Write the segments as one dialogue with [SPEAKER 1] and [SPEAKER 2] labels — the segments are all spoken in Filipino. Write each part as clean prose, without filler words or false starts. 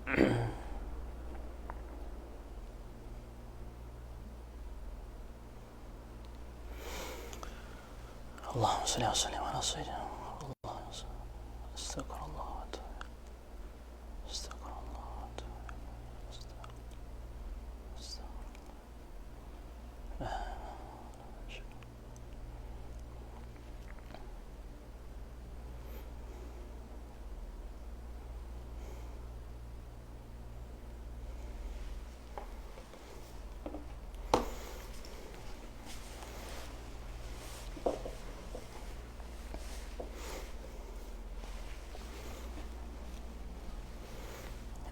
[SPEAKER 1] Allahumma salli wa sallim ala sayyidina Muhammad. Astaghfirullah wa atubu ilaih. Astaghfirullah wa atubu ilaih.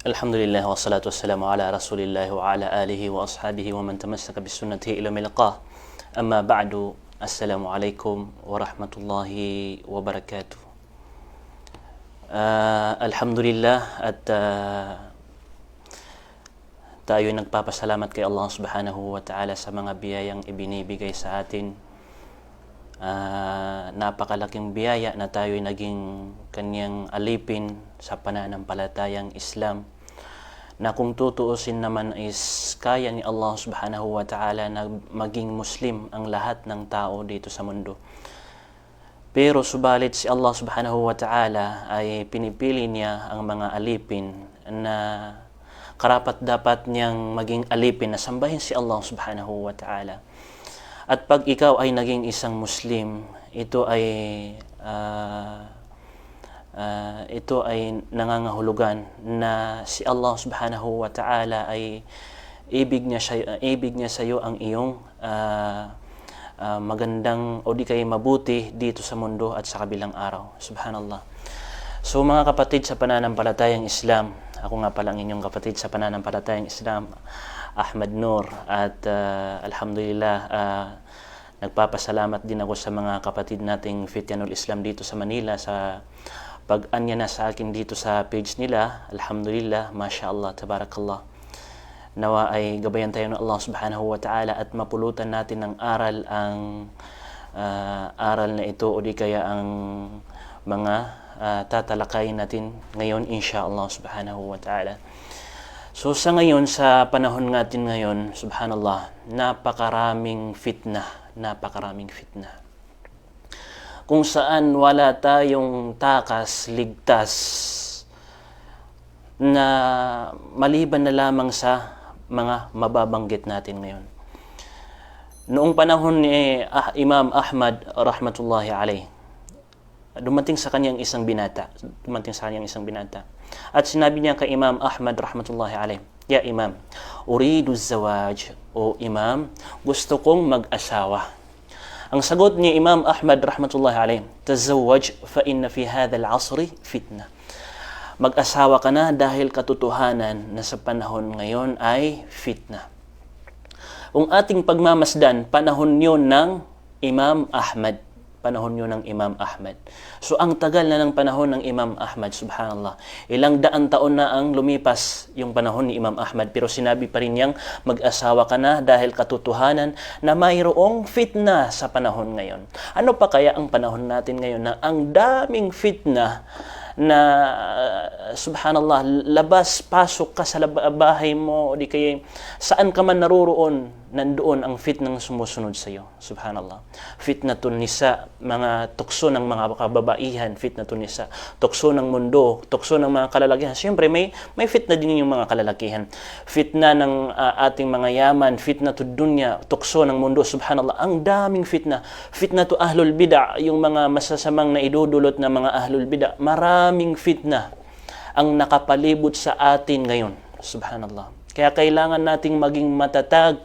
[SPEAKER 1] Alhamdulillah wassalatu wassalamu ala rasulillah wa ala alihi wa ashabihi wa man tamassaka bisunnatihi ila milqah. Amma ba'du. Assalamualaikum warahmatullahi wabarakatuh. Alhamdulillah at tayo nagpapasalamat kay Allah subhanahu wa ta'ala sa mga biyayang ibinibigay sa atin. Napakalaking biyaya na tayo'y naging kanyang alipin sa pananampalatayang Islam, na kung tutuusin naman is kaya ni Allah subhanahu wa ta'ala na maging Muslim ang lahat ng tao dito sa mundo. Pero subalit si Allah subhanahu wa ta'ala ay pinipili niya ang mga alipin na karapat dapat niyang maging alipin na sambahin si Allah subhanahu wa ta'ala. At pag ikaw ay naging isang Muslim, ito ay nangangahulugan na si Allah subhanahu wa ta'ala ay ibig niya sa iyo ang iyong magandang o di kay mabuti dito sa mundo at sa kabilang araw. Subhanallah. So mga kapatid sa pananampalatayang Islam, ako nga pala ang inyong kapatid sa pananampalatayang Islam, Ahmad Nur, at alhamdulillah nagpapasalamat din ako sa mga kapatid nating Fityanul Islam dito sa Manila sa pag-anya na sa akin dito sa page nila. Alhamdulillah, mashallah, tabarakallah. Nawa ay gabayan tayo ng Allah subhanahu wa ta'ala at mapulutan natin ng aral ang aral na ito o di kaya ang mga tatalakayin natin ngayon inshallah subhanahu wa ta'ala. So sa ngayon, sa panahon natin ngayon, subhanallah, napakaraming fitnah. Kung saan wala tayong takas, ligtas, na maliban na lamang sa mga mababanggit natin ngayon. Noong panahon ni Imam Ahmad rahmatullahi alayh, dumating sa kanyang isang binata. At sinabi niya kay Imam Ahmad rahmatullahi alayh, "Ya Imam, uridu zawaj." O Imam, gusto kong mag-asawa. Ang sagot ni Imam Ahmad rahmatullahi alayh, "Tazawwaj fa inna fi hadha al-'asri fitna." Mag-asawa ka na dahil katotohanan na sa panahon ngayon ay fitna. Kung ating pagmamasdan, panahon yun ng Imam Ahmad. So ang tagal na ng panahon ng Imam Ahmad, subhanallah. Ilang daan taon na ang lumipas yung panahon ni Imam Ahmad, pero sinabi pa rin niyang mag-asawa ka na dahil katotohanan na mayroong fitna sa panahon ngayon. Ano pa kaya ang panahon natin ngayon na ang daming fitna na subhanallah, labas, pasok ka sa bahay mo o di kaya saan ka man naroroon, nandoon ang fitnang sumusunod sa iyo. Subhanallah. Fitnatun nisa, mga tukso ng mga kababaihan, fitnatun nisa, tukso ng mundo, tukso ng mga kalalakihan. Siyempre may fitna din yung mga kalalakihan. Fitna ng ating mga yaman, fitnatud dunya, tukso ng mundo. Subhanallah. Ang daming fitna. Fitnatu ahlul bid'ah, yung mga masasamang na idudulot na mga ahlul bid'ah. Maraming fitna ang nakapalibot sa atin ngayon. Subhanallah. Kaya kailangan nating maging matatag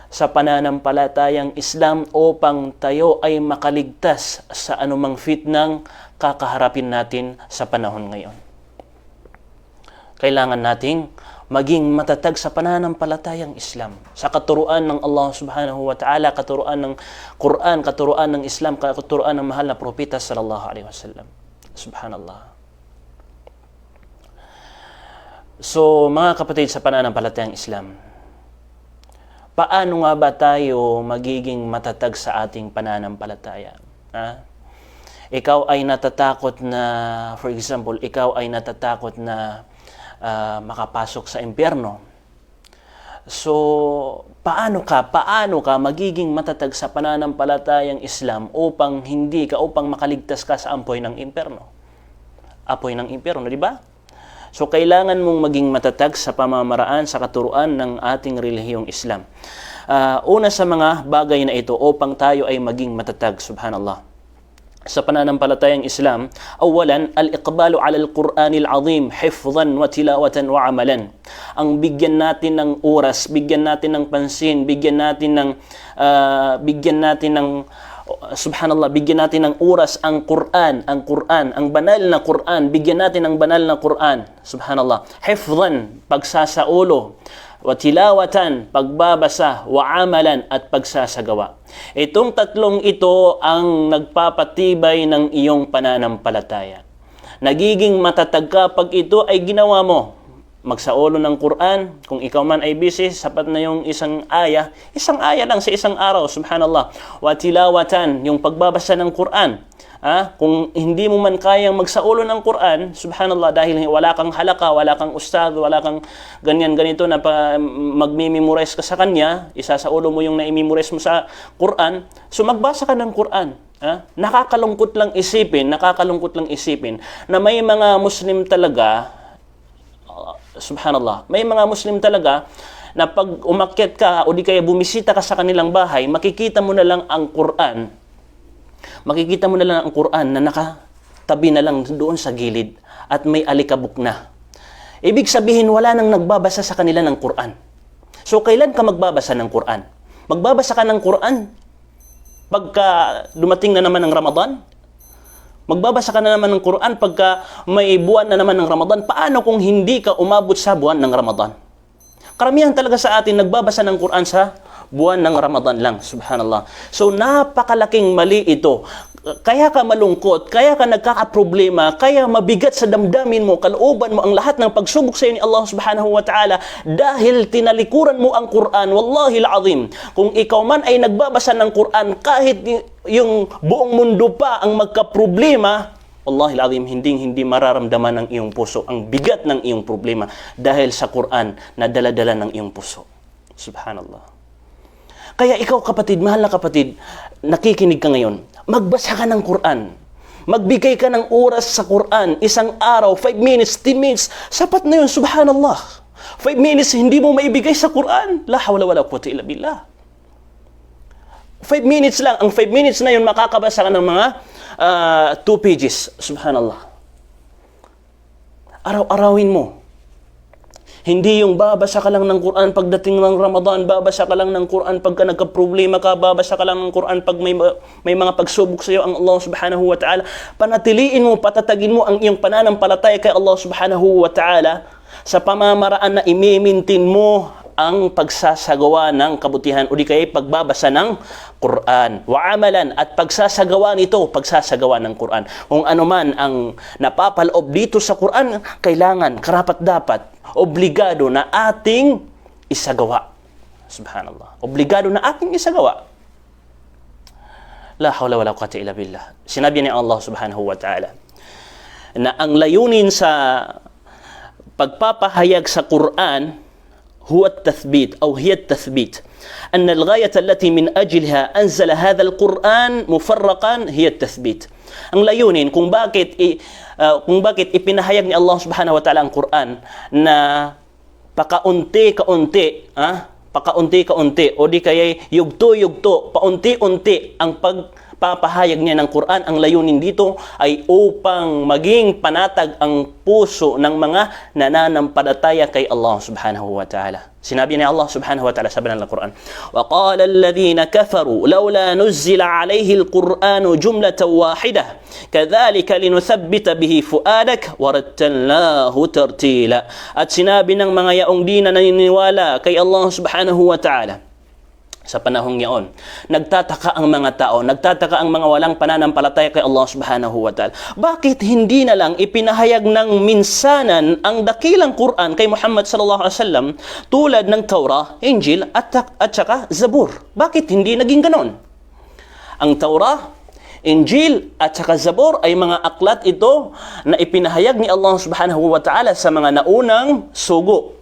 [SPEAKER 1] sa pananampalatayang Islam upang tayo ay makaligtas sa anumang fitnang kakaharapin natin sa panahon ngayon. Kailangan nating maging matatag sa pananampalatayang Islam, sa katuruan ng Allah subhanahu wa ta'ala, katuruan ng Quran, katuruan ng Islam, katuruan ng mahal na propeta sallallahu alaihi wasallam. Subhanallah. So, mga kapatid sa pananampalatayang Islam, paano nga ba tayo magiging matatag sa ating pananampalataya? Ikaw ay natatakot na, for example, ikaw ay natatakot na makapasok sa impyerno. So, paano ka magiging matatag sa pananampalatayang Islam upang makaligtas ka sa apoy ng impyerno? Apoy ng impyerno, di ba? So, kailangan mong maging matatag sa pamamaraan, sa katuruan ng ating relihiyong Islam. Una sa mga bagay na ito upang tayo ay maging matatag, subhanallah, sa pananampalatayang Islam, awalan, al-iqbalu ala al-Qur'anil azim, hifdhan wa tilawatan wa amalan. Ang bigyan natin ng oras, bigyan natin ng pansin, bigyan natin ng subhanallah, bigyan natin ng oras ang Quran, ang banal na Quran, bigyan natin ng banal na Quran, subhanallah. Hifdhan, pagsasaulo, wa tilawatan, pagbabasa, wa amalan, at pagsasagawa. Itong tatlong ito ang nagpapatibay ng iyong pananampalataya. Nagiging matatag ka pag ito ay ginawa mo. Magsaulo ng Quran, kung ikaw man ay busy, sapat na yung isang aya lang sa isang araw, subhanallah. Wa tilawatan, yung pagbabasa ng Quran. Kung hindi mo man kayang magsaulo ng Quran, subhanallah, dahil wala kang halaka, wala kang ustad, wala kang ganito na magmi-memorize ka sa kanya, isasaulo mo yung na-memorize mo sa Quran, so magbasa ka ng Quran. Nakakalungkot lang isipin na may mga Muslim talaga, subhanallah, may mga Muslim talaga na pag umakyat ka o di kaya bumisita ka sa kanilang bahay, makikita mo na lang ang Quran na nakatabi na lang doon sa gilid at may alikabok na. Ibig sabihin, wala nang nagbabasa sa kanila ng Quran. So, kailan ka magbabasa ng Quran? Magbabasa ka ng Quran pagka dumating na naman ng Ramadan? Magbabasa ka na naman ng Quran pagka may buwan na naman ng Ramadan. Paano kung hindi ka umabot sa buwan ng Ramadan? Karamihan talaga sa atin nagbabasa ng Quran sa buwan ng Ramadan lang, subhanallah. So, napakalaking mali ito. Kaya ka malungkot, kaya ka nagkakaproblema, kaya mabigat sa damdamin mo, kalooban mo ang lahat ng pagsubok sa iyo ni Allah subhanahu wa ta'ala dahil tinalikuran mo ang Quran. Wallahi al-azim, kung ikaw man ay nagbabasa ng Quran, kahit yung buong mundo pa ang magkaproblema, wallahi al-azim, hindi mararamdaman ng iyong puso ang bigat ng iyong problema dahil sa Quran na dala-dala ng iyong puso. Subhanallah. Kaya ikaw kapatid, mahal na kapatid, nakikinig ka ngayon, magbasa ka ng Quran. Magbigay ka ng oras sa Quran. Isang araw, 5 minutes, 10 minutes, sapat na yun, subhanallah. 5 minutes, hindi mo maibigay sa Quran. La hawla wala quwwata illa billah. 5 minutes lang. Ang 5 minutes na yun, makakabasa ka ng mga 2 pages. Subhanallah. Araw-arawin mo. Hindi yung babasa ka lang ng Quran pagdating ng Ramadan, babasa ka lang ng Quran pagka nagka-problema ka, babasa ka lang ng Quran pag may mga pagsubok sa iyo ang Allah subhanahu wa ta'ala. Panatiliin mo, patatagin mo ang iyong pananampalataya kay Allah subhanahu wa ta'ala sa pamamaraan na imimintin mo ang pagsasagawa ng kabutihan o di kaya pagbabasa ng Quran. Wa amalan, at pagsasagawa nito, pagsasagawa ng Quran. Kung ano man ang napapaloob dito sa Quran, kailangan, karapat-dapat, obligado na ating isagawa. Subhanallah. Obligado na ating isagawa. La hawla wala quwwata illa billah. Sinabi ni Allah subhanahu wa ta'ala na ang layunin sa pagpapahayag sa Quran هو التثبيت أو هي التثبيت أن الغاية التي من أجلها أنزل هذا القرآن مفرقا هي التثبيت. Ang layunin kung bakit ipinahayag ni Allah subhanahu wa ta'ala ang Quran na pakaunti-kaunti o di kaya yugto-yugto, paunti-unti ang pagpapahayag niya ng Quran, ang layunin dito ay upang maging panatag ang puso ng mga nananampalataya kay Allah subhanahu wa ta'ala. Sinabi ni Allah subhanahu wa ta'ala sa banal na Quran, وَقَالَ الَّذِينَ كَفَرُوا لَوْلَا نُزِّلَ عَلَيْهِ الْقُرْآنُ جُمْلَةً وَاحِدَةً كَذَلِكَ لِنُثَبِّتَ بِهِ فُؤَادَكَ وَرَتَّلْنَاهُ تَرْتِيلًا. At sinabi ng mga yaong di na naniniwala kay Allah subhanahu wa ta'ala, sa panahong yaon, nagtataka ang mga tao, nagtataka ang mga walang pananampalataya kay Allah subhanahu wa ta'ala. Bakit hindi na lang ipinahayag ng minsanan ang dakilang Quran kay Muhammad sallallahu alaihi wasallam tulad ng Taurah, Injil at saka Zabur? Bakit hindi naging ganon? Ang Taurah, Injil at saka Zabur ay mga aklat ito na ipinahayag ni Allah subhanahu wa ta'ala sa mga naunang sugo.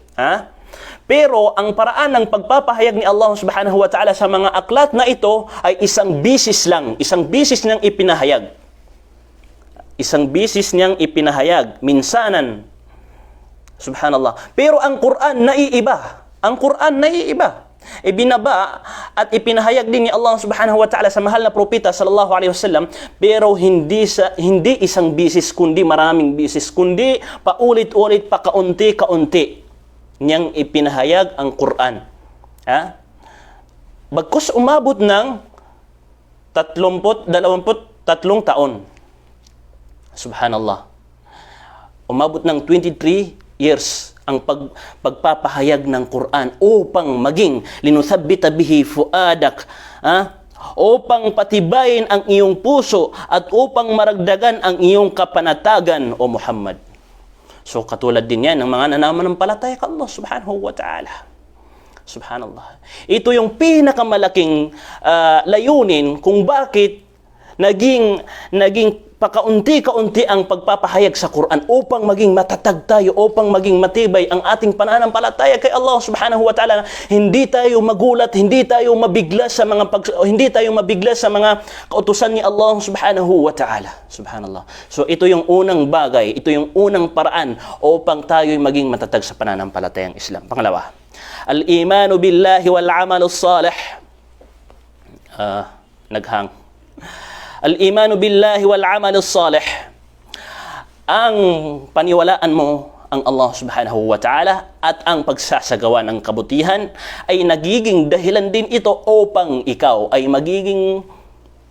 [SPEAKER 1] Pero ang paraan ng pagpapahayag ni Allah subhanahu wa ta'ala sa mga aklat na ito ay isang bisis lang. Isang bisis niyang ipinahayag. Isang bisis niyang ipinahayag. Minsanan. Subhanallah. Pero ang Quran naiiba. Ang Quran naiiba. Ibinaba at ipinahayag din ni Allah subhanahu wa ta'ala sa mahal na propeta sallallahu alaihi wasallam, pero hindi isang bisis kundi maraming bisis, kundi paulit-ulit pa kaunti-kaunti niyang ipinahayag ang Quran. Bagkus umabot ng 23 taon. Subhanallah. Umabot ng 23 years ang pagpapahayag ng Quran upang maging linuthabbita bihi fuadak, upang patibayin ang iyong puso at upang maragdagan ang iyong kapanatagan, o Muhammad. So katulad din yan ng mga nananampalataya kay Allah subhanahu wa ta'ala. Subhanallah. Ito yung pinakamalaking layunin kung bakit naging pakaunti-kaunti ang pagpapahayag sa Quran upang maging matatag tayo, upang maging matibay ang ating pananampalataya kay Allah subhanahu wa ta'ala. Hindi tayo magulat, hindi tayo mabigla sa mga kautusan ni Allah subhanahu wa ta'ala. Subhanallah. So ito yung unang bagay, ito yung unang paraan upang tayo'y maging matatag sa pananampalatayang Islam. Pangalawa, al-imanu billahi wal amalus salih. Naghang. Al-imanu billahi wal amalus salih. Ang paniwalaan mo ang Allah subhanahu wa ta'ala at ang pagsasagawa ng kabutihan ay nagiging dahilan din ito upang ikaw ay magiging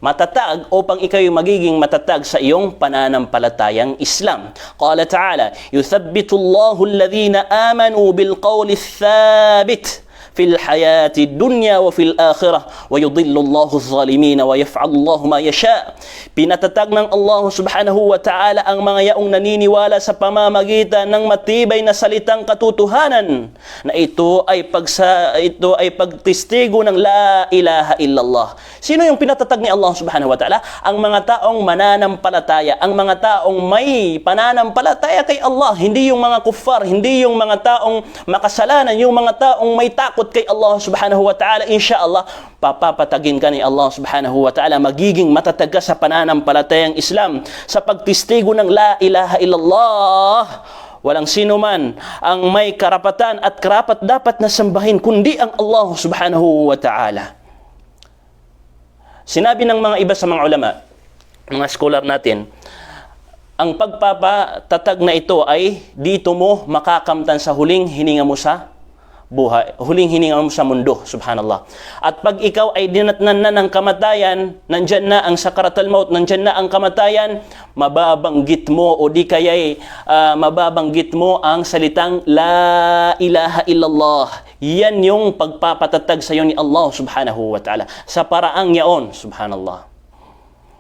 [SPEAKER 1] matatag, upang ikaw ay magiging matatag sa iyong pananampalatayang Islam. Qala ta'ala, yuthabbitu Allahu alladhina amanu bil qawli thabit fil hayati dunya wa fil akhirah wa yudhillu Allahu adh-dhalimin wa yaf'alu Allahu ma yasha. Pinatatag ng Allah subhanahu wa ta'ala ang mga yaong naniniwala sa pamamagitan ng matibay na salitang katotohanan na ito ay pagtestigo ng la ilaha illallah. Sino yung pinatatag ni Allah subhanahu wa ta'ala? Ang mga taong mananampalataya, ang mga taong may pananampalataya kay Allah, hindi yung mga kuffar, hindi yung mga taong makasalanan, yung mga taong may takot kay Allah subhanahu wa ta'ala. Insyaallah, papapatagin ka ni Allah subhanahu wa ta'ala, magiging matatag ka sa pananampalatayang Islam sa pagtestigo ng la ilaha illallah. Walang sino man ang may karapatan at karapat dapat na sambahin kundi ang Allah subhanahu wa ta'ala. Sinabi ng mga iba sa mga ulama, mga scholar natin, ang pagpapatatag na ito ay dito mo makakamtan sa huling hininga mo sa buhay, huling hininga mo sa mundo, subhanallah. At pag ikaw ay dinatnan na ng kamatayan, nandyan na ang sakaratul maut, nandyan na ang kamatayan, mababanggit mo o di kaya'y mababanggit mo ang salitang la ilaha illallah. Yan yung pagpapatatag sa iyo ni Allah subhanahu wa ta'ala. Sa paraang yaon, subhanallah.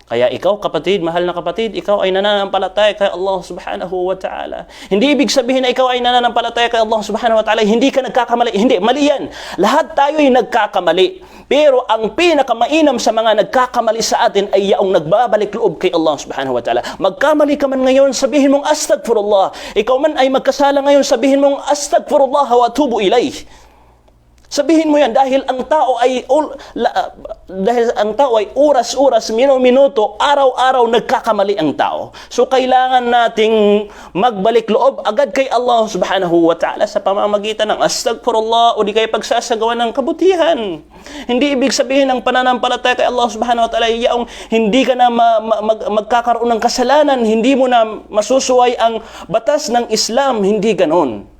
[SPEAKER 1] Kaya ikaw, kapatid, mahal na kapatid, ikaw ay nananampalataya kay Allah subhanahu wa ta'ala. Hindi ibig sabihin na ikaw ay nananampalataya kay Allah subhanahu wa ta'ala, hindi ka nagkakamali. Hindi, mali yan. Lahat tayo ay nagkakamali. Pero ang pinakamainam sa mga nagkakamali sa atin ay yaong nagbabalik loob kay Allah subhanahu wa ta'ala. Magkamali ka man ngayon, sabihin mong astagfirullah. Ikaw man ay magkasala ngayon, sabihin mong astagfirullah wa atubu ilayh. Sabihin mo yan dahil ang tao ay oras-oras, minuto, araw-araw nagkakamali ang tao. So kailangan nating magbalik loob agad kay Allah subhanahu wa ta'ala sa pamamagitan ng astagfirullah o di kay pagsasagawa ng kabutihan. Hindi ibig sabihin ng pananampalataya kay Allah subhanahu wa ta'ala yaong hindi ka na magkakaroon ng kasalanan, hindi mo na masusuway ang batas ng Islam, hindi ganon.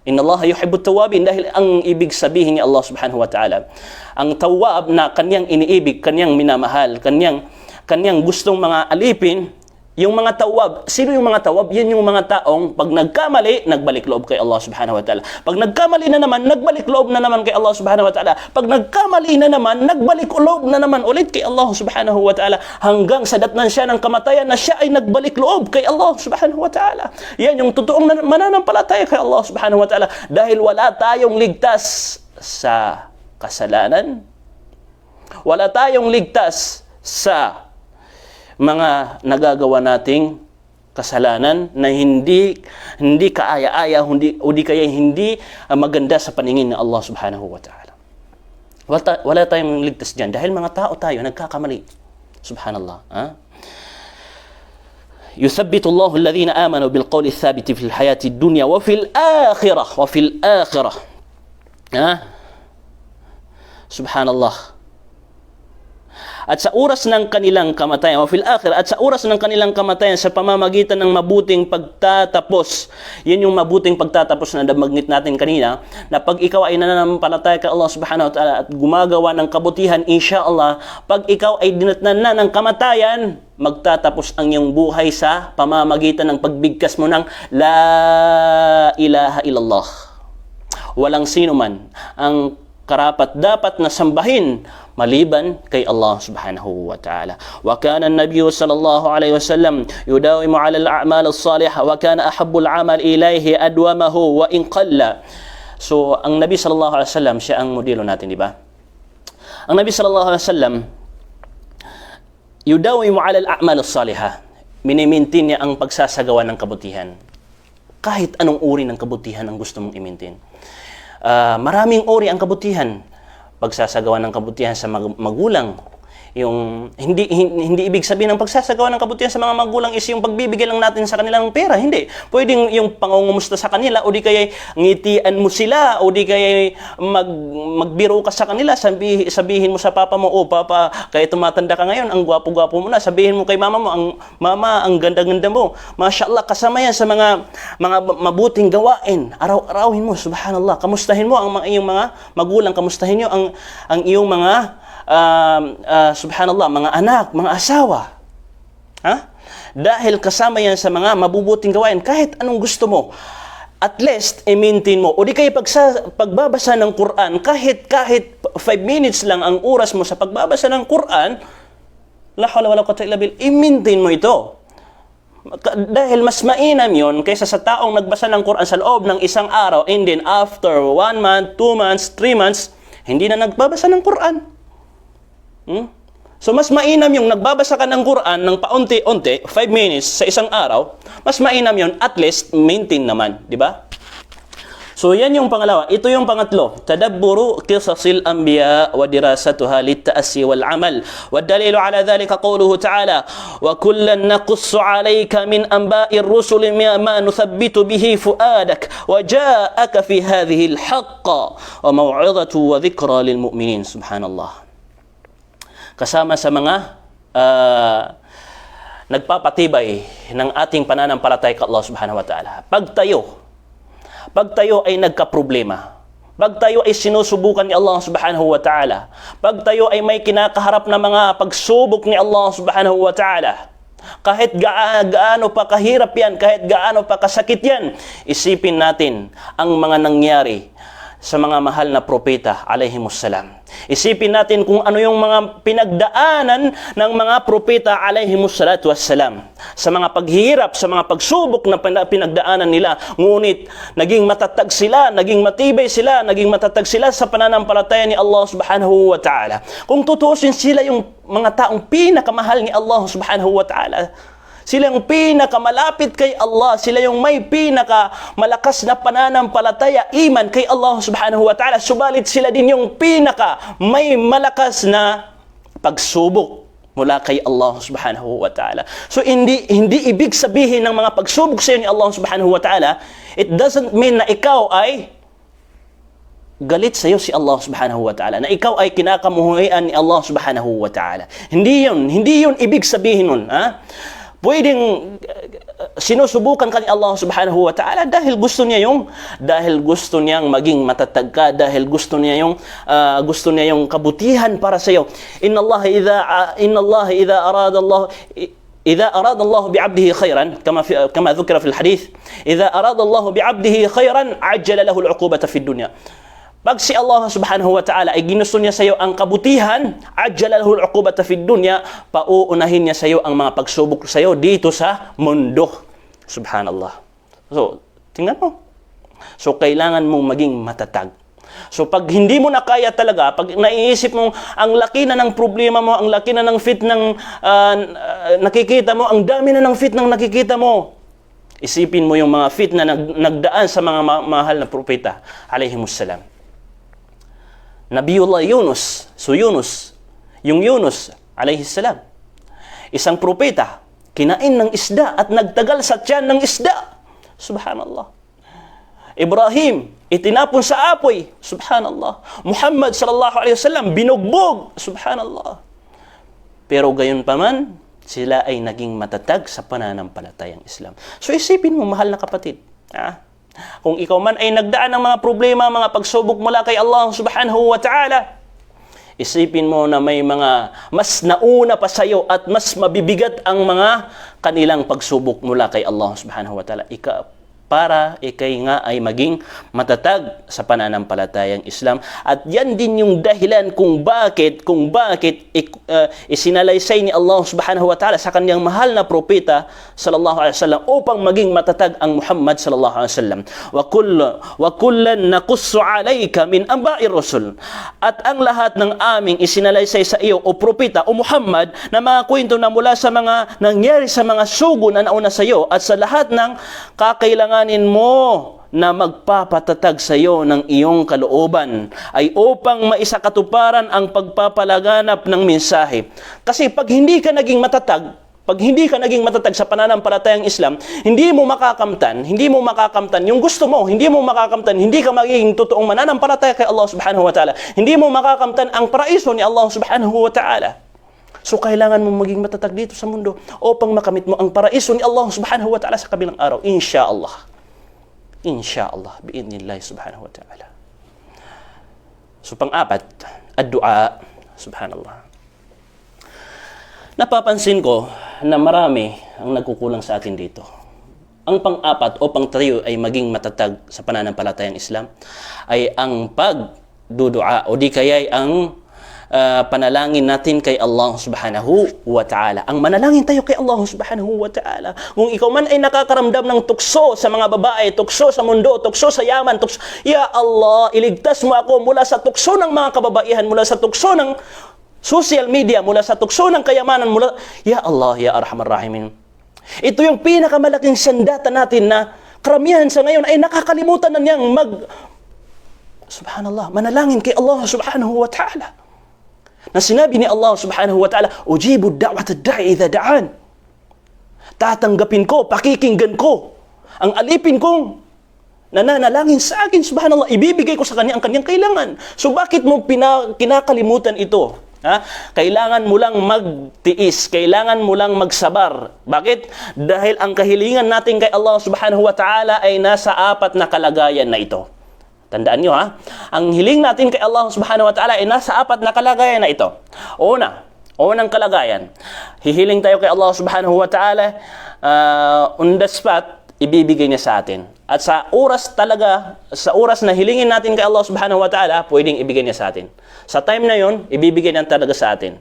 [SPEAKER 1] Inna Allah yuhibbu tawabin, dahil ang ibig sabihin ni Allah subhanahu wa ta'ala, ang tawab na kanyang iniibig, kanyang minamahal, kanyang gustong mga alipin, yung mga tawab. Sino yung mga tawab? Yan yung mga taong pag nagkamali, nagbalik loob kay Allah subhanahu wa ta'ala. Pag nagkamali na naman, nagbalik loob na naman kay Allah subhanahu wa ta'ala. Pag nagkamali na naman, nagbalik loob na naman ulit kay Allah subhanahu wa ta'ala, hanggang sa datnan siya ng kamatayan na siya ay nagbalik loob kay Allah subhanahu wa ta'ala. Yan yung totoong mananampalataya kay Allah subhanahu wa ta'ala, dahil wala tayong ligtas sa kasalanan, wala tayong ligtas sa mga nagagawa nating kasalanan na hindi kaaya-aya, o di kaya hindi maganda sa paningin ng Allah subhanahu wa ta'ala. Wala tayong ligtas dyan dahil mga tao tayo, nagkakamali. Subhanallah. يثبت الله الذين آمنوا بالقول الثابت في الحياة الدنيا وفي الآخرة سبحان الله. At sa oras ng kanilang kamatayan, at sa oras ng kanilang kamatayan sa pamamagitan ng mabuting pagtatapos. Yan yung mabuting pagtatapos na nabanggit natin kanina, na pag ikaw ay nananampalataya kay Allah subhanahu wa ta'ala at gumagawa ng kabutihan, insyaAllah, pag ikaw ay dinatnan na ng kamatayan, magtatapos ang iyong buhay sa pamamagitan ng pagbigkas mo ng La ilaha illallah. Walang sino man ang karapat dapat na sambahin maliban kay Allah subhanahu wa ta'ala. Wa kana an-nabiy sallallahu alayhi wa sallam yudawimu 'ala al-a'mal as-salihah wa kana ahabbu al-'amal ilayhi adwamahu wa in qalla. So ang Nabi sallallahu alayhi wa sallam, siya ang modelo natin, di ba? Ang Nabi sallallahu alayhi wa sallam yudawimu 'ala al-a'mal as-salihah. Minimintin niya ang pagsasagawa ng kabutihan. Kahit anong uri ng kabutihan ang gusto mong i-maintain. Maraming uri ang kabutihan. Pagsasagawa ng kabutihan sa magulang, yung hindi ibig sabihin ng pagsasagawa ng kabutihan sa mga magulang is yung pagbibigay lang natin sa kanilang pera. Hindi. Pwedeng yung pangungumusta sa kanila, o di kaya ngitian mo sila, o di kaya magbiro ka sa kanila, sabihin mo sa papa mo, "Oh papa, kaya tumatanda ka ngayon, ang gwapo-gwapo mo na." Sabihin mo kay mama mo, "Mama, ang ganda-ganda mo." Mashallah, kasama yan sa mga mabuting gawain. Araw-arawin mo, subhanallah. Kamustahin mo ang iyong mga magulang, kamustahin niyo ang iyong mga subhanallah, mga anak, mga asawa. Dahil kasama yan sa mga mabubuting gawain, kahit anong gusto mo, at least i-maintain mo. O di kaya pagbabasa ng Quran, kahit 5 minutes lang ang oras mo sa pagbabasa ng Quran, la hawla wala quwwata illa billah, i-maintain mo ito. Dahil mas mainam yon kaysa sa taong nagbasa ng Quran sa loob ng isang araw, and then after 1 month, 2 months, 3 months, hindi na nagbabasa ng Quran. So mas mainam yung nagbabasa ka ng Quran ng paunti-unti, 5 minutes sa isang araw, mas mainam yun, at least maintain naman, di ba? So yan yung pangalawa. Ito yung pangatlo, tadabburu qisasil anbiya wa dirasatuha lit-ta'assi wal amal. Wa dalilu ala dhalika qawluhu ta'ala, wa kullan naqussu 'alayka min anba'ir rusul ma nuthabbitu bihi fu'adak wa ja'aka fi hadhihi al-haqqa wa maw'izatu wa dhikra lil mu'minin. Subhanallah. Kasama sa mga nagpapatibay ng ating pananampalataya kay Allah subhanahu wa ta'ala. Pag tayo ay nagka-problema, pag tayo ay sinusubukan ni Allah subhanahu wa ta'ala, pag tayo ay may kinakaharap na mga pagsubok ni Allah subhanahu wa ta'ala, kahit gaano pa kahirap yan, kahit gaano pa kasakit yan, isipin natin ang mga nangyari sa mga mahal na propeta alaihimussalam. Isipin natin kung ano yung mga pinagdaanan ng mga propeta alaihimussalatu wassalam. Sa mga paghihirap, sa mga pagsubok na pinagdaanan nila. Ngunit naging matatag sila, naging matibay sila, naging matatag sila sa pananampalataya ni Allah subhanahu wa ta'ala. Kung tutuusin, sila yung mga taong pinakamahal ni Allah subhanahu wa ta'ala. Sila yung pinakamalapit kay Allah. Sila yung may pinakamalakas na pananampalataya, iman kay Allah subhanahu wa ta'ala. Subalit sila din yung may malakas na pagsubok mula kay Allah subhanahu wa ta'ala. So hindi ibig sabihin ng mga pagsubok sa iyo ni Allah subhanahu wa ta'ala, it doesn't mean na ikaw ay galit sa iyo si Allah subhanahu wa ta'ala, na ikaw ay kinakamuhian ni Allah subhanahu wa ta'ala. Hindi yun ibig sabihin nun. Pwedeng sinusubukan ka ni Allah subhanahu wa ta'ala dahil gusto niyang maging matatag ka, dahil gusto niya yung kabutihan para sa iyo. Inna Allah idha arada Allah bi'abdihi khairan, kama dhukira fil hadith, idha arada Allah bi'abdihi khairan ajjala lahu al-'uqubata fid dunya. Pag si Allah subhanahu wa ta'ala ay ginusto niya sa iyo ang kabutihan, ajjala lahu al-'uqubata fid dunya, pauunahin niya sa iyo ang mga pagsubok sa iyo dito sa mundo. Subhanallah. So, tingnan mo. So, kailangan mong maging matatag. So pag hindi mo na kaya talaga, pag naiisip mo, ang laki na ng problema mo, ang laki na ng fit ng nakikita mo, ang dami na ng fit ng nakikita mo, isipin mo yung mga fit na nagdaan sa mga mahal na propeta, alayhimussalam. Nabiullah Yunus, yung Yunus, alayhissalam, isang propeta, kinain ng isda at nagtagal sa tiyan ng isda. Subhanallah. Ibrahim, itinapon sa apoy. Subhanallah. Muhammad sallallahu alaihi wasallam, binugbog. Subhanallah. Pero gayon pa man, sila ay naging matatag sa pananampalatayang Islam. So isipin mo, mahal na kapatid, kung ikaw man ay nagdaan ng mga problema, mga pagsubok mula kay Allah subhanahu wa ta'ala, isipin mo na may mga mas nauna pa sa iyo at mas mabibigat ang mga kanilang pagsubok mula kay Allah subhanahu wa ta'ala. Para ikay nga ay maging matatag sa pananampalatayang Islam. At yan din yung dahilan kung bakit isinalaysay ni Allah subhanahu wa ta'ala sa kanyang mahal na propeta sallallahu alaihi wasallam upang maging matatag ang Muhammad sallallahu alaihi wasallam. Wa kullan naqussu alayka min anba'ir rusul. At ang lahat ng aming isinalaysay sa iyo o propeta o Muhammad na mga kwento na mula sa mga nangyari sa mga sugo na nauna sa iyo at sa lahat ng kakailangan mo na magpapatatag sa iyo ng iyong kalooban ay upang maisakatuparan ang pagpapalaganap ng mensahe. Kasi pag hindi ka naging matatag sa pananampalatayang Islam, hindi mo makakamtan yung gusto mo, hindi ka magiging totoong mananampalataya kay Allah subhanahu wa ta'ala, hindi mo makakamtan ang paraiso ni Allah subhanahu wa ta'ala. So kailangan mo maging matatag dito sa mundo upang makamit mo ang paraiso ni Allah subhanahu wa ta'ala sa kabilang araw. Insyaallah. Insyaallah. Bi'idnillahi subhanahu wa ta'ala. So pang-apat, ad-du'a. Subhanallah. Napapansin ko na marami ang nagkukulang sa atin dito. Ang pang-apat o pang-3 ay maging matatag sa pananampalatayang Islam ay ang pagdudua o di kaya ang panalangin natin kay Allah subhanahu wa ta'ala. Ang manalangin tayo kay Allah subhanahu wa ta'ala. Kung ikaw man ay nakakaramdam ng tukso sa mga babae, tukso sa mundo, tukso sa yaman, Ya Allah, iligtas mo ako mula sa tukso ng mga kababaihan, mula sa tukso ng social media, mula sa tukso ng kayamanan, Ya Allah, Ya Arhamar Rahimin. Ito yung pinakamalaking sandata natin na karamihan sa ngayon ay nakakalimutan na niyang subhanallah, manalangin kay Allah subhanahu wa ta'ala. Na sinabi ni Allah subhanahu wa ta'ala, ujibu da'wat ad-da'i idha da'an. Tatanggapin ko, pakikinggan ko ang alipin kong nananalangin sa akin, subhanallah, ibibigay ko sa kanya ang kanyang kailangan. So bakit mo kinakalimutan ito? Kailangan mo lang magtiis, kailangan mo lang magsabar. Bakit? Dahil ang kahilingan natin kay Allah subhanahu wa ta'ala ay nasa 4 na kalagayan na ito. Tandaan nyo ang hiling natin kay Allah subhanahu wa ta'ala ay nasa 4 na kalagayan na ito. Unang kalagayan, hihiling tayo kay Allah subhanahu wa ta'ala, on the spot, ibibigay niya sa atin. At sa oras na hilingin natin kay Allah subhanahu wa ta'ala, pwedeng ibigay niya sa atin. Sa time na yon, ibibigay niya talaga sa atin.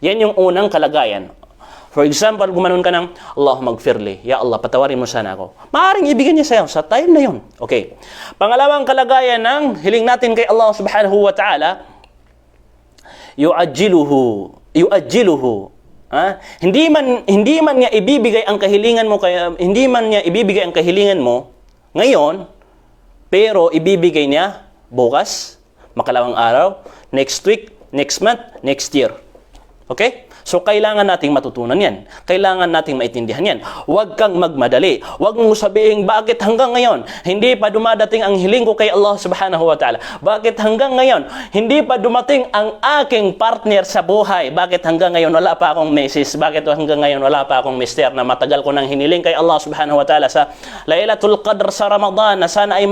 [SPEAKER 1] Yan yung unang kalagayan. For example, gumanon ka ng, Allahumma gfirli, Ya Allah, patawarin mo sana ako. Maaaring ibigay niya sa iyo sa time na yon. Okay. Pangalawang kalagayan ng hiling natin kay Allah subhanahu wa ta'ala, yu'ajjiluhu. Hindi man niya ibibigay ang kahilingan mo ngayon, pero ibibigay niya bukas, makalawang araw, next week, next month, next year. Okay? So, kailangan nating matutunan yan. Kailangan nating maintindihan yan. Huwag kang magmadali. Huwag mong sabihin, bakit hanggang ngayon hindi pa dumadating ang hiling ko kay Allah subhanahu wa ta'ala? Bakit hanggang ngayon hindi pa dumating ang aking partner sa buhay? Bakit hanggang ngayon wala pa akong misis? Bakit hanggang ngayon wala pa akong mister na matagal ko nang hiniling kay Allah subhanahu wa ta'ala sa Laylatul Qadr sa Ramadan na sana ay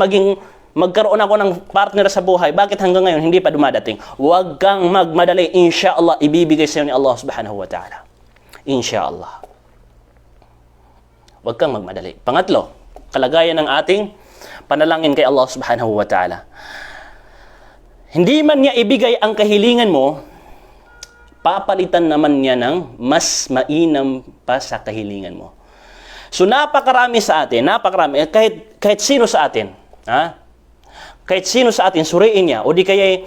[SPEAKER 1] magkaroon ako ng partner sa buhay. Bakit hanggang ngayon hindi pa dumadating? Huwag kang magmadali. Insyaallah, ibibigay sa iyo ni Allah subhanahu wa ta'ala. Insyaallah. Huwag kang magmadali. Pangatlo, kalagayan ng ating panalangin kay Allah subhanahu wa ta'ala. Hindi man niya ibigay ang kahilingan mo, papalitan naman niya ng mas mainam pa sa kahilingan mo. So napakarami sa atin, kahit sino sa atin, Kahit sino sa atin, suriin niya. O di kaya,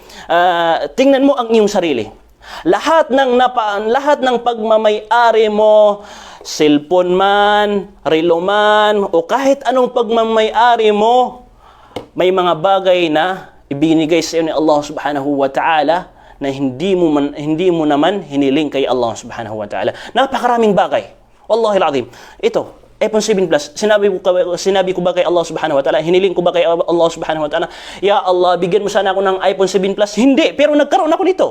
[SPEAKER 1] tingnan mo ang iyong sarili. Lahat ng pagmamay-ari mo, cellphone man, relo man, o kahit anong pagmamay-ari mo, may mga bagay na ibinigay sa iyo ni Allah subhanahu wa ta'ala na hindi mo naman hiniling kay Allah subhanahu wa ta'ala. Napakaraming bagay. Wallahil azim. Ito, iPhone 7 Plus, sinabi ko ba kay Allah subhanahu wa ta'ala, hiniling ko ba kay Allah subhanahu wa ta'ala, ya Allah, bigyan mo sana ako ng iPhone 7 Plus? Hindi, pero nagkaroon ako nito.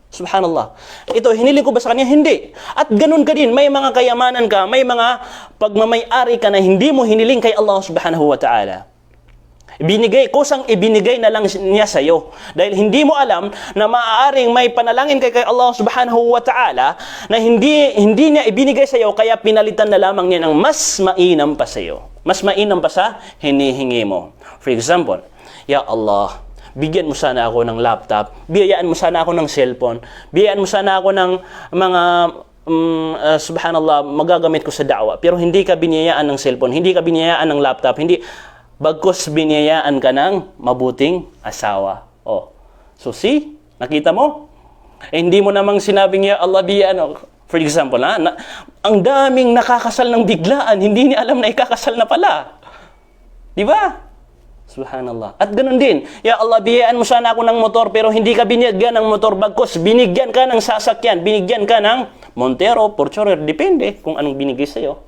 [SPEAKER 1] Subhanallah. Ito, hiniling ko ba sa kanya? Hindi. At ganun ka din, may mga kayamanan ka, may mga pagmamay-ari ka na hindi mo hiniling kay Allah subhanahu wa ta'ala. Kusang ibinigay na lang niya sa iyo. Dahil hindi mo alam na maaaring may panalangin kay Allah subhanahu wa ta'ala na hindi niya ibinigay sa iyo, kaya pinalitan na lamang niya ng mas mainam pa sa iyo. Mas mainam pa sa hinihingi mo. For example, ya Allah, bigyan mo sana ako ng laptop, biyayaan mo sana ako ng cellphone, biyayaan mo sana ako ng mga subhanallah, magagamit ko sa da'wa. Pero hindi ka biniyayaan ng cellphone, hindi ka biniyayaan ng laptop, bagkus biniyayaan ka ng mabuting asawa. Oh. So see, nakita mo? Hindi mo namang sinabing, ya Allah, for example, ang daming nakakasal ng biglaan, hindi niya alam na ikakasal na pala. Di ba? Subhanallah. At ganun din, ya Allah, biyayaan mo sana ako ng motor, pero hindi ka binigyan ng motor, bagkus binigyan ka ng sasakyan, binigyan ka ng Montero, Fortuner, depende kung anong binigay sa'yo.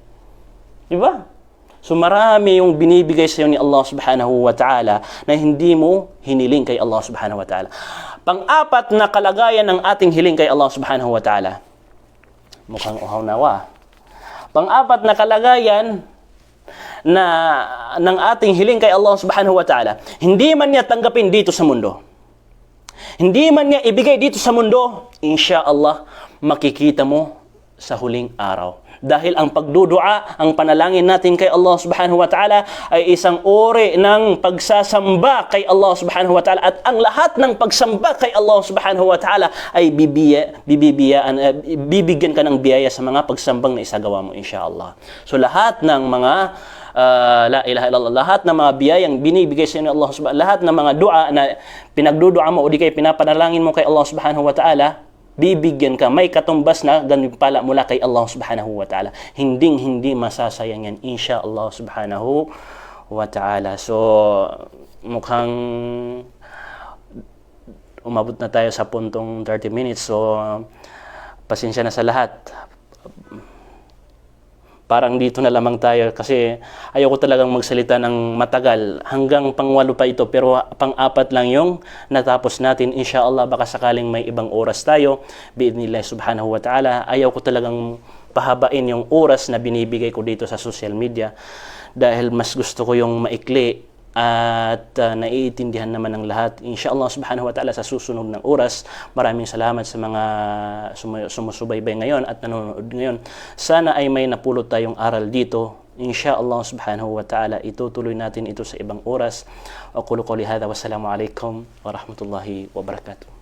[SPEAKER 1] Di ba? So marami yung binibigay sa iyo ni Allah subhanahu wa ta'ala na hindi mo hiniling kay Allah subhanahu wa ta'ala. Pang-apat na kalagayan ng ating hiling kay Allah subhanahu wa ta'ala. Mukhang uhaw-nawa. Pang-apat na kalagayan ng ating hiling kay Allah subhanahu wa ta'ala, hindi man niya tanggapin dito sa mundo. Hindi man niya ibigay dito sa mundo, insya-Allah, makikita mo sa huling araw. Dahil ang pagdudua, ang panalangin natin kay Allah subhanahu wa ta'ala ay isang uri ng pagsasamba kay Allah subhanahu wa ta'ala. At ang lahat ng pagsamba kay Allah subhanahu wa ta'ala ay bibigyan ka ng biyaya sa mga pagsambang na isagawa mo, insyaAllah. So lahat ng mga la ilaha illallah, lahat ng mga biyayang binibigay sa inyo Allah subhanahu, lahat ng mga dua na pinagdudua mo o di kay pinapanalangin mo kay Allah subhanahu wa ta'ala, bibigyan ka, may katumbas na ganipala mula kay Allah subhanahu wa ta'ala. Hindi masasayang yan, insyaAllah subhanahu wa ta'ala. So, mukhang umabot na tayo sa puntong 30 minutes. So, pasensya na sa lahat. Parang dito na lamang tayo kasi ayoko talagang magsalita ng matagal. Hanggang pang-8 pa ito, pero pang-4 lang yung natapos natin. Inshallah, baka sakaling may ibang oras tayo. Biidnillah subhanahu wa ta'ala. Ayaw ko talagang pahabain yung oras na binibigay ko dito sa social media. Dahil mas gusto ko yung maikli at naiintindihan naman ng lahat. Inshallah subhanahu wa ta'ala sa susunod ng oras. Maraming salamat sa mga sumusubaybay ngayon at nanonood ngayon. Sana ay may napulot tayong aral dito. Inshallah subhanahu wa ta'ala itutuloy natin ito sa ibang oras. Aqulu qawli hadha, wassalamu alaikum wa rahmatullahi wa barakatuh.